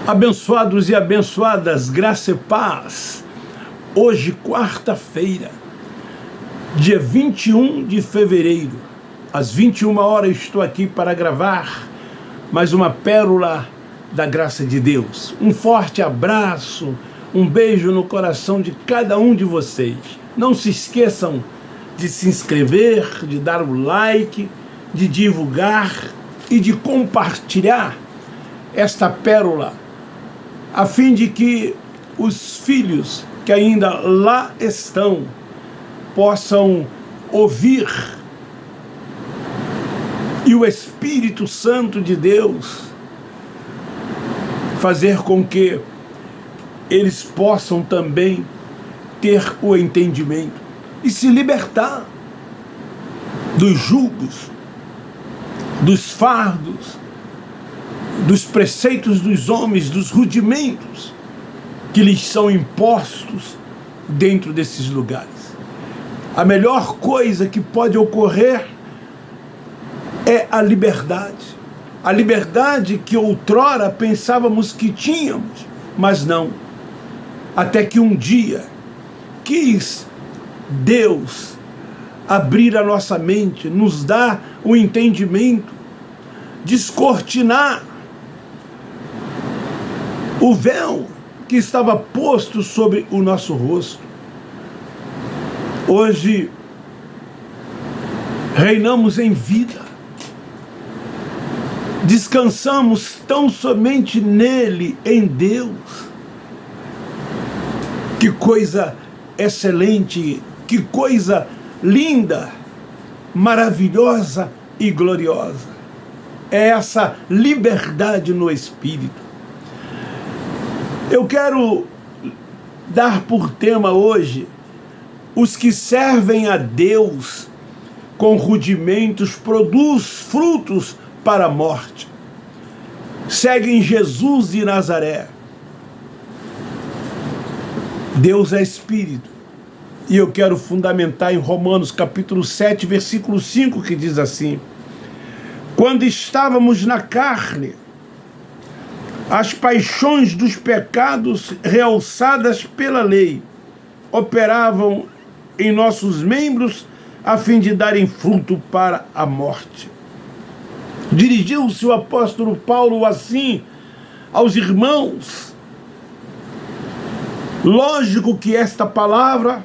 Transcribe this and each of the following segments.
Abençoados e abençoadas, graça e paz. Hoje, quarta-feira, dia 21 de fevereiro, às 21 horas, estou aqui para gravar mais uma pérola da graça de Deus. Um forte abraço, um beijo no coração de cada um de vocês. Não se esqueçam de se inscrever, de dar o like, de divulgar e de compartilhar esta pérola, a fim de que os filhos que ainda lá estão possam ouvir e o Espírito Santo de Deus fazer com que eles possam também ter o entendimento e se libertar dos julgos, dos fardos, dos preceitos dos homens, dos rudimentos que lhes são impostos dentro desses lugares. A melhor coisa que pode ocorrer é a liberdade. A liberdade que outrora pensávamos que tínhamos, mas não. Até que um dia quis Deus abrir a nossa mente, nos dar o entendimento, descortinar o véu que estava posto sobre o nosso rosto. Hoje, reinamos em vida. Descansamos tão somente nele, em Deus. Que coisa excelente, que coisa linda, maravilhosa e gloriosa. É essa liberdade no Espírito. Eu quero dar por tema hoje: os que servem a Deus com rudimentos produz frutos para a morte. Seguem Jesus de Nazaré. Deus é Espírito. E eu quero fundamentar em Romanos capítulo 7, versículo 5, que diz assim: quando estávamos na carne, as paixões dos pecados realçadas pela lei operavam em nossos membros a fim de darem fruto para a morte. Dirigiu-se o apóstolo Paulo assim aos irmãos. Lógico que esta palavra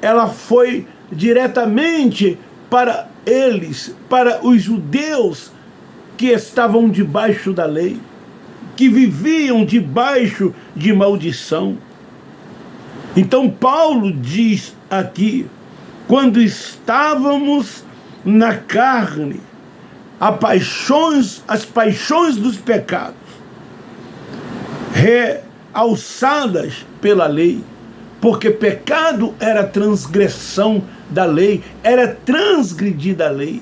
ela foi diretamente para eles, para os judeus que estavam debaixo da lei, que viviam debaixo de maldição. Então Paulo diz aqui: quando estávamos na carne, as paixões dos pecados, realçadas pela lei, porque pecado era transgressão da lei, era transgredir a lei.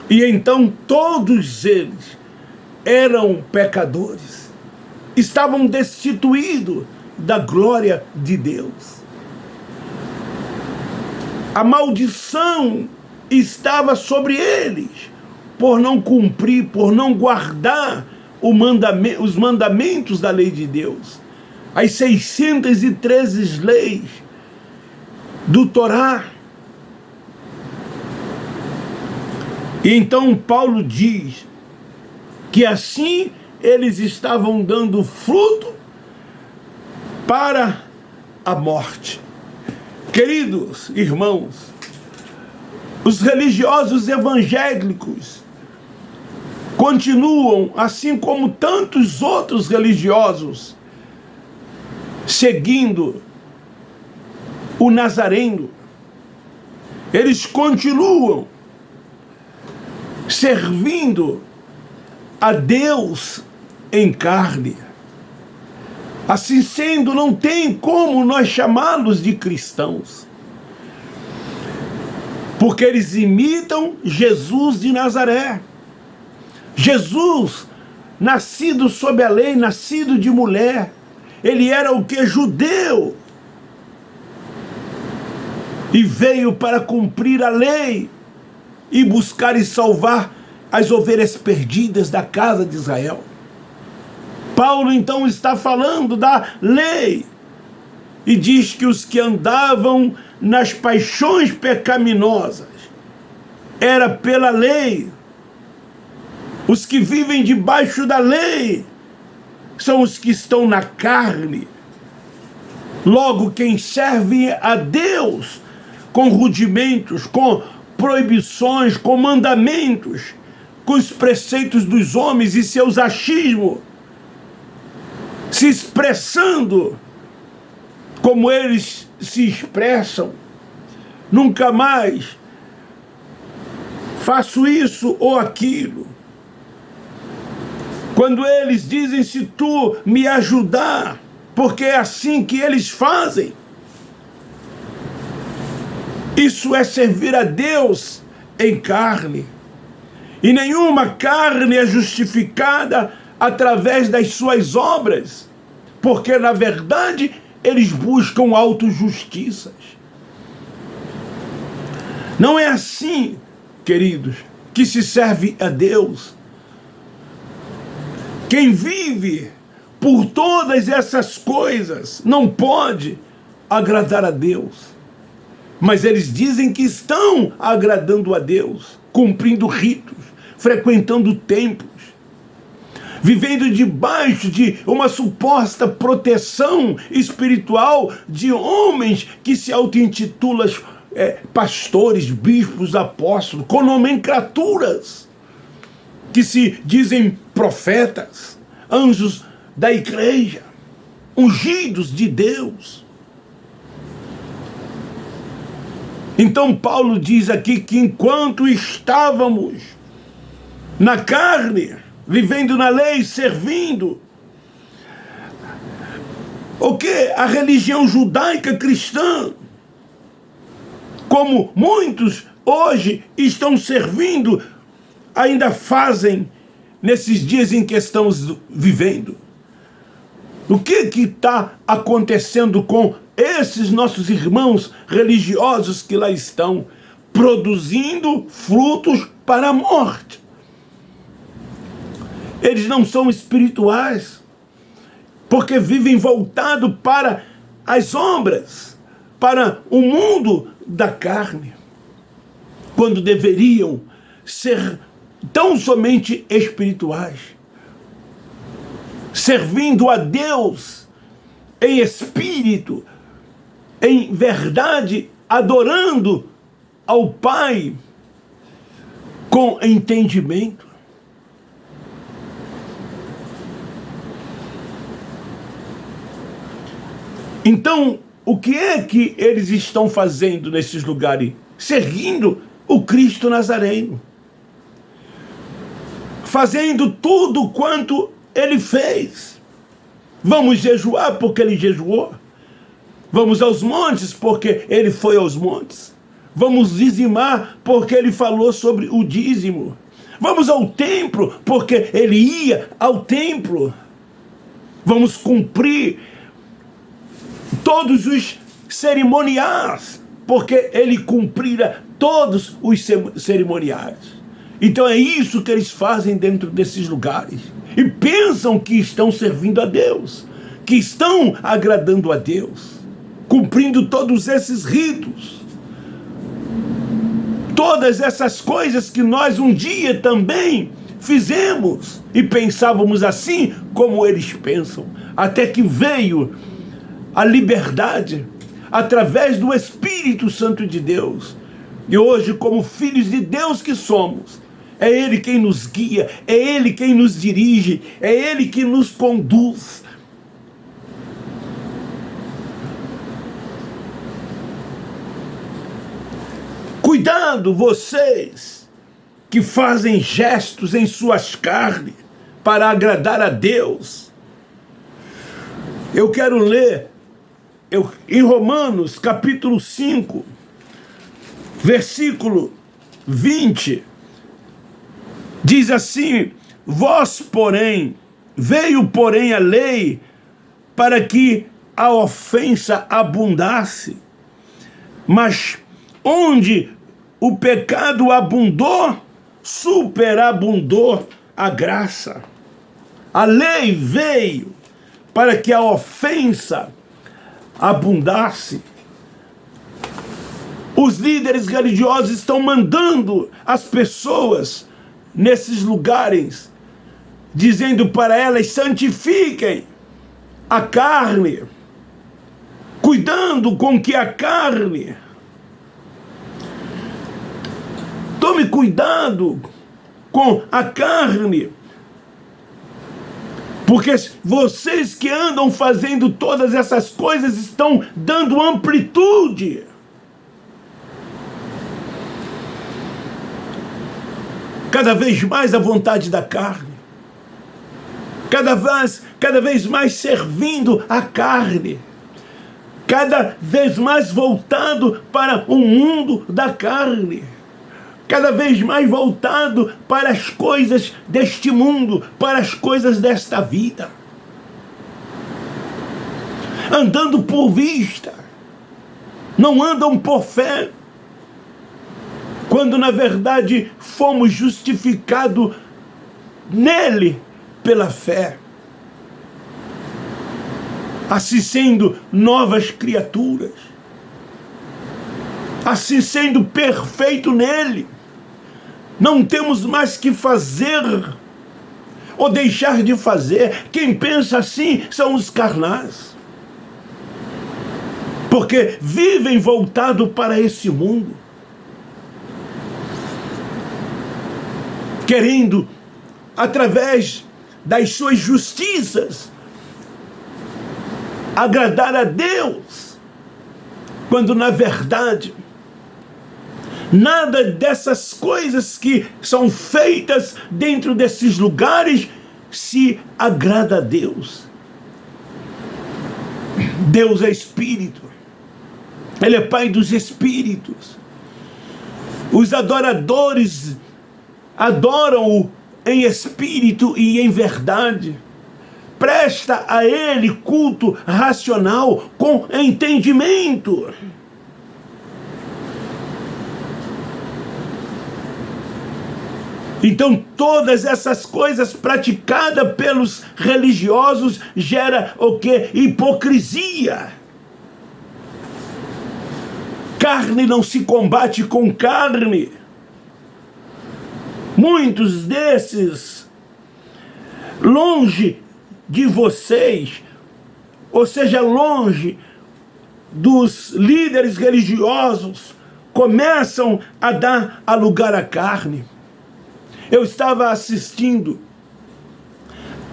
E então todos eles eram pecadores, estavam destituídos da glória de Deus. A maldição estava sobre eles, por não cumprir, por não guardar os mandamentos da lei de Deus, as 613 leis do Torá. E então Paulo diz que assim eles estavam dando fruto para a morte. Queridos irmãos, os religiosos evangélicos continuam, assim como tantos outros religiosos, seguindo o Nazareno. Eles continuam servindo a Deus em carne. Assim sendo, não tem como nós chamá-los de cristãos, porque eles imitam Jesus de Nazaré. Jesus, nascido sob a lei, nascido de mulher, ele era o que? Judeu. E veio para cumprir a lei e buscar e salvar as ovelhas perdidas da casa de Israel. Paulo então está falando da lei e diz que os que andavam nas paixões pecaminosas era pela lei. Os que vivem debaixo da lei são os que estão na carne. Logo, quem serve a Deus com rudimentos, com proibições, com mandamentos, com os preceitos dos homens e seus achismos, se expressando como eles se expressam, nunca mais faço isso ou aquilo. Quando eles dizem, se tu me ajudar, porque é assim que eles fazem. Isso é servir a Deus em carne. E nenhuma carne é justificada através das suas obras, porque na verdade eles buscam autojustiças. Não é assim, queridos, que se serve a Deus. Quem vive por todas essas coisas não pode agradar a Deus. Mas eles dizem que estão agradando a Deus, cumprindo ritos, frequentando templos, vivendo debaixo de uma suposta proteção espiritual de homens que se auto-intitulam pastores, bispos, apóstolos, com nomenclaturas, que se dizem profetas, anjos da igreja, ungidos de Deus. Então Paulo diz aqui que enquanto estávamos na carne, vivendo na lei, servindo o que? A religião judaica cristã, como muitos hoje estão servindo, ainda fazem nesses dias em que estamos vivendo. O que está acontecendo com esses nossos irmãos religiosos que lá estão, produzindo frutos para a morte? Eles não são espirituais, porque vivem voltado para as obras, para o mundo da carne, quando deveriam ser tão somente espirituais, servindo a Deus em espírito, em verdade, adorando ao Pai com entendimento. Então, o que é que eles estão fazendo nesses lugares? Seguindo o Cristo Nazareno, fazendo tudo quanto ele fez. Vamos jejuar porque ele jejuou. Vamos aos montes porque ele foi aos montes. Vamos dizimar porque ele falou sobre o dízimo. Vamos ao templo porque ele ia ao templo. Vamos cumprir todos os cerimoniais porque ele cumprira todos os cerimoniais. Então é isso que eles fazem dentro desses lugares. E pensam que estão servindo a Deus, que estão agradando a Deus, cumprindo todos esses ritos, todas essas coisas que nós um dia também fizemos e pensávamos assim como eles pensam, até que veio a liberdade através do Espírito Santo de Deus. E hoje, como filhos de Deus que somos, é Ele quem nos guia, é Ele quem nos dirige, é Ele que nos conduz. Cuidado, vocês que fazem gestos em suas carnes para agradar a Deus. Eu quero ler em Romanos capítulo 5, versículo 20, diz assim: vós, porém, veio, porém, a lei para que a ofensa abundasse, mas onde o pecado abundou, superabundou a graça. A lei veio para que a ofensa abundasse. Os líderes religiosos estão mandando as pessoas nesses lugares, dizendo para elas: santifiquem a carne, cuidando com que a carne, tome cuidado com a carne, porque vocês que andam fazendo todas essas coisas estão dando amplitude cada vez mais à vontade da carne, cada vez mais servindo a carne, cada vez mais voltado para o mundo da carne, cada vez mais voltado para as coisas deste mundo, para as coisas desta vida, andando por vista, não andam por fé, quando na verdade fomos justificados nele pela fé, assim sendo novas criaturas, assim sendo perfeito nele. Não temos mais que fazer ou deixar de fazer. Quem pensa assim são os carnais, porque vivem voltado para esse mundo, querendo, através das suas justiças, agradar a Deus, quando na verdade nada dessas coisas que são feitas dentro desses lugares se agrada a Deus. Deus é Espírito, Ele é Pai dos Espíritos. Os adoradores adoram-o em espírito e em verdade. Presta a Ele culto racional com entendimento. Então todas essas coisas praticadas pelos religiosos gera o quê? Hipocrisia. Carne não se combate com carne. Muitos desses, longe de vocês, ou seja, longe dos líderes religiosos, começam a dar lugar à carne. Eu estava assistindo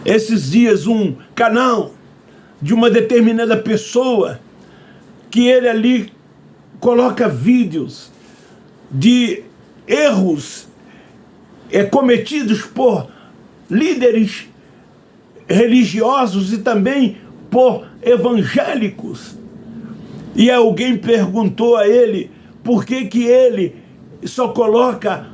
esses dias um canal de uma determinada pessoa que ele ali coloca vídeos de erros cometidos por líderes religiosos e também por evangélicos. E alguém perguntou a ele por que ele só coloca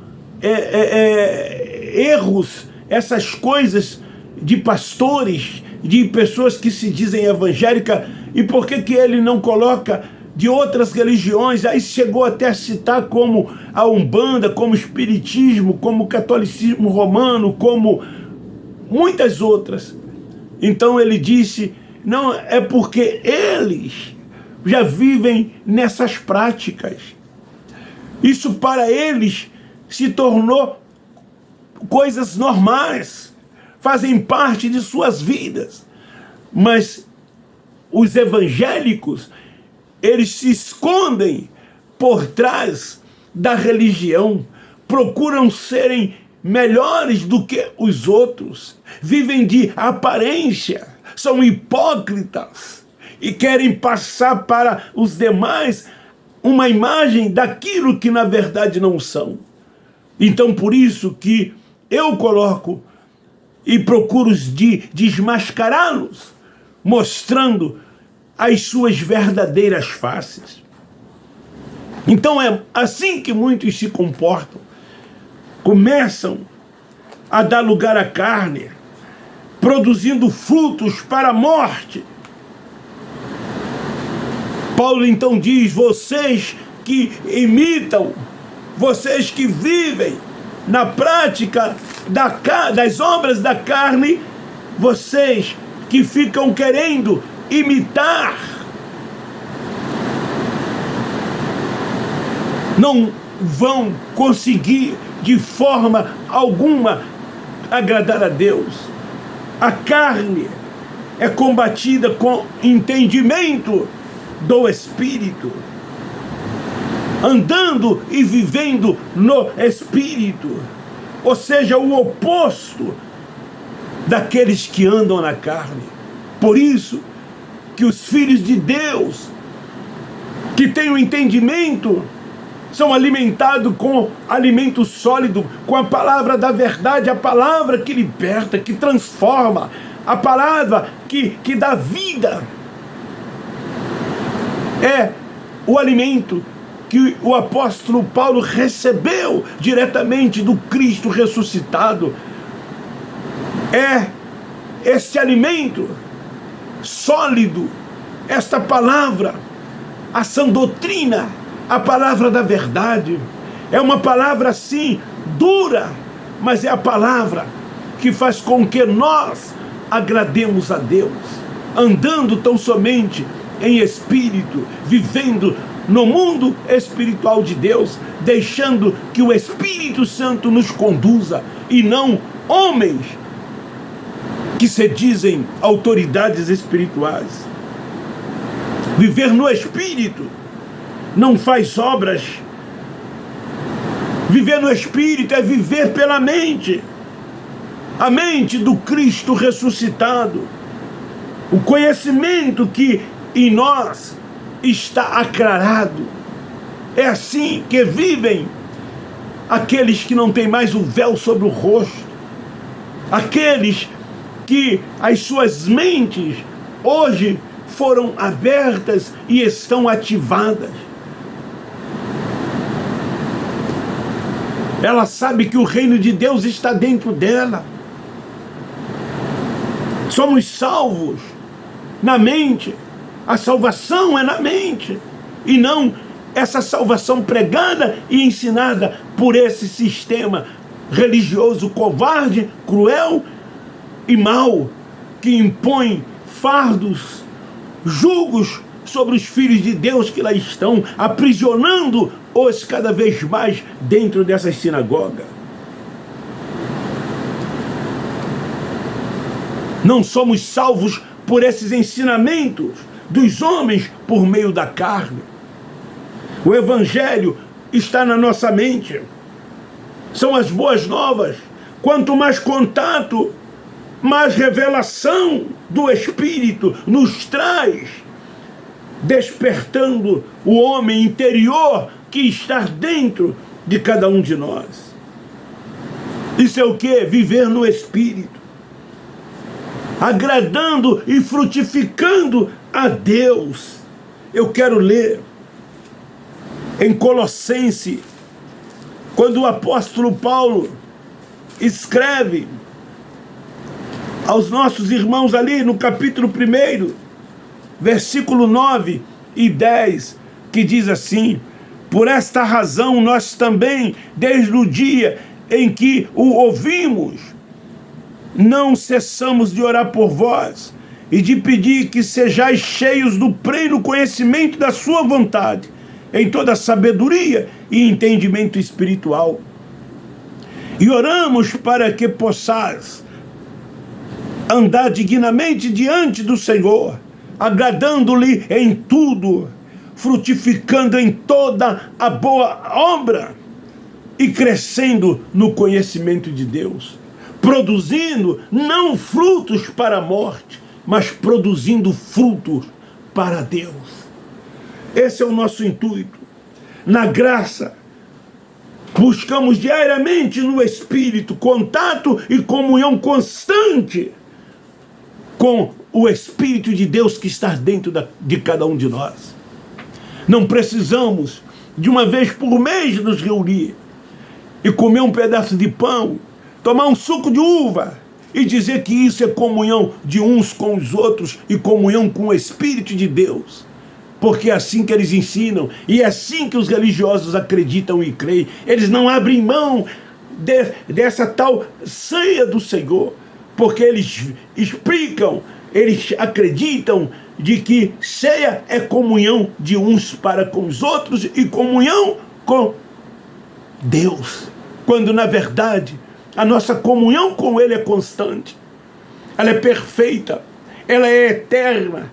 erros, essas coisas de pastores, de pessoas que se dizem evangélicas, e por que ele não coloca de outras religiões. Aí chegou até a citar como a Umbanda, como o Espiritismo, como o Catolicismo Romano, como muitas outras. Então ele disse: não, é porque eles já vivem nessas práticas. Isso para eles se tornou coisas normais, fazem parte de suas vidas. Mas os evangélicos, eles se escondem por trás da religião, procuram serem melhores do que os outros, vivem de aparência, são hipócritas e querem passar para os demais uma imagem daquilo que na verdade não são. Então por isso que eu coloco e procuro desmascará-los, mostrando as suas verdadeiras faces. Então é assim que muitos se comportam. Começam a dar lugar à carne, produzindo frutos para a morte. Paulo então diz: vocês que imitam, vocês que vivem na prática das obras da carne, vocês que ficam querendo imitar, não vão conseguir de forma alguma agradar a Deus. A carne é combatida com entendimento do Espírito, andando e vivendo no Espírito, ou seja, o oposto daqueles que andam na carne. Por isso que os filhos de Deus, que têm o entendimento, são alimentados com alimento sólido, com a palavra da verdade, a palavra que liberta, que transforma, a palavra que dá vida. É o alimento que o apóstolo Paulo recebeu diretamente do Cristo ressuscitado. É este alimento sólido, esta palavra, a sã doutrina, a palavra da verdade. É uma palavra, sim, dura, mas é a palavra que faz com que nós agrademos a Deus, andando tão somente em espírito, vivendo no mundo espiritual de Deus, deixando que o Espírito Santo nos conduza, e não homens que se dizem autoridades espirituais. Viver no Espírito não faz obras. Viver no Espírito é viver pela mente, a mente do Cristo ressuscitado, o conhecimento que em nós está aclarado. É assim que vivem aqueles que não têm mais o véu sobre o rosto, aqueles que as suas mentes hoje foram abertas e estão ativadas. Ela sabe que o reino de Deus está dentro dela. Somos salvos na mente. A salvação é na mente, e não essa salvação pregada e ensinada por esse sistema religioso covarde, cruel e mau, que impõe fardos, julgos sobre os filhos de Deus que lá estão, aprisionando-os cada vez mais dentro dessas sinagogas. Não somos salvos por esses ensinamentos dos homens por meio da carne. O Evangelho está na nossa mente. São as boas novas. Quanto mais contato, mais revelação do Espírito nos traz, despertando o homem interior que está dentro de cada um de nós. Isso é o que? Viver no Espírito, agradando e frutificando a Deus. Eu quero ler em Colossenses, quando o apóstolo Paulo escreve aos nossos irmãos ali no capítulo 1, versículo 9 e 10, que diz assim: por esta razão nós também, desde o dia em que o ouvimos, não cessamos de orar por vós e de pedir que sejais cheios do pleno conhecimento da sua vontade, em toda sabedoria e entendimento espiritual. E oramos para que possais andar dignamente diante do Senhor, agradando-lhe em tudo, frutificando em toda a boa obra e crescendo no conhecimento de Deus, produzindo não frutos para a morte, mas produzindo frutos para Deus. Esse é o nosso intuito. Na graça, buscamos diariamente no Espírito contato e comunhão constante com o Espírito de Deus que está dentro de cada um de nós. Não precisamos de uma vez por mês nos reunir e comer um pedaço de pão, tomar um suco de uva e dizer que isso é comunhão de uns com os outros e comunhão com o Espírito de Deus. Porque é assim que eles ensinam, e é assim que os religiosos acreditam e creem. Eles não abrem mão dessa tal ceia do Senhor, porque eles explicam, eles acreditam de que ceia é comunhão de uns para com os outros e comunhão com Deus, quando na verdade a nossa comunhão com Ele é constante, ela é perfeita, ela é eterna,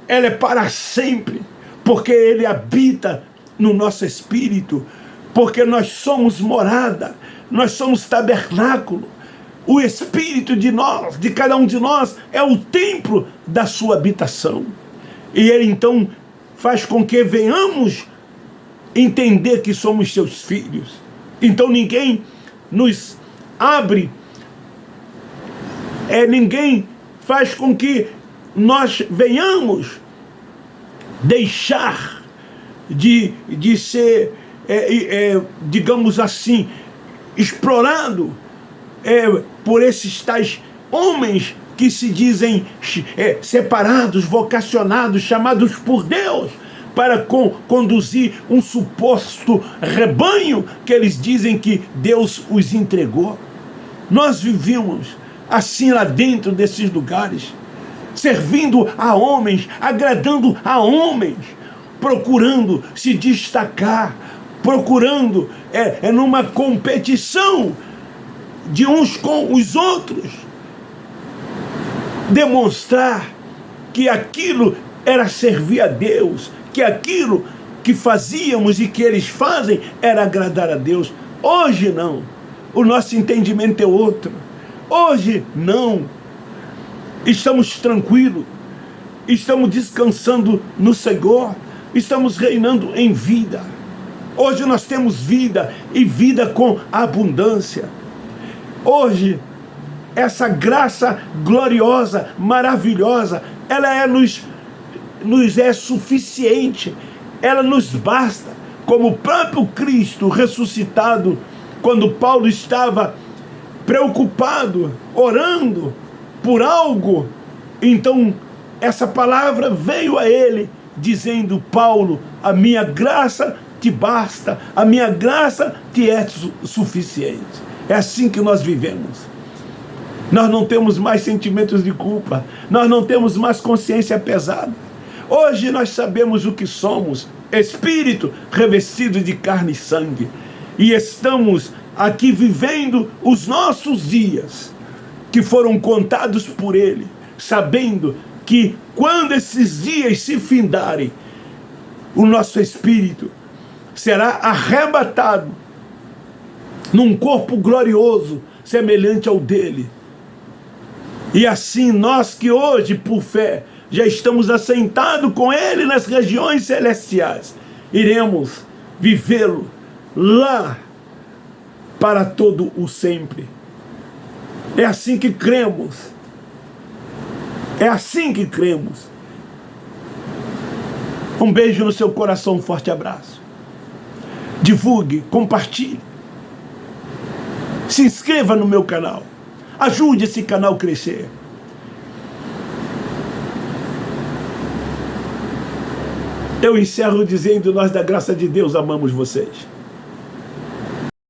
ela é para sempre, porque Ele habita no nosso espírito, porque nós somos morada, nós somos tabernáculo. O espírito de nós, de cada um de nós, é o templo da sua habitação. E Ele então faz com que venhamos entender que somos seus filhos. Então ninguém nos abre, ninguém faz com que nós venhamos deixar de ser, digamos assim, explorado por esses tais homens que se dizem separados, vocacionados, chamados por Deus para conduzir um suposto rebanho que eles dizem que Deus os entregou. Nós vivíamos assim lá dentro desses lugares, servindo a homens, agradando a homens, procurando se destacar, procurando numa competição de uns com os outros, demonstrar que aquilo era servir a Deus, que aquilo que fazíamos e que eles fazem era agradar a Deus. Hoje não, o nosso entendimento é outro. Hoje não, estamos tranquilos, estamos descansando no Senhor, estamos reinando em vida. Hoje nós temos vida e vida com abundância. Hoje, essa graça gloriosa, maravilhosa, ela nos é suficiente, ela nos basta, como o próprio Cristo ressuscitado, quando Paulo estava preocupado, orando por algo, então essa palavra veio a ele, dizendo: Paulo, a minha graça te basta, a minha graça te é suficiente. É assim que nós vivemos. Nós não temos mais sentimentos de culpa, nós não temos mais consciência pesada. Hoje nós sabemos o que somos, espírito revestido de carne e sangue, e estamos aqui vivendo os nossos dias, que foram contados por Ele, sabendo que quando esses dias se findarem, o nosso espírito será arrebatado num corpo glorioso, semelhante ao dele. E assim nós que hoje, por fé, já estamos assentados com Ele nas regiões celestiais, iremos vivê-lo lá para todo o sempre. É assim que cremos. É assim que cremos. Um beijo no seu coração, um forte abraço. Divulgue, compartilhe. Se inscreva no meu canal. Ajude esse canal a crescer. Eu encerro dizendo: nós da graça de Deus amamos vocês.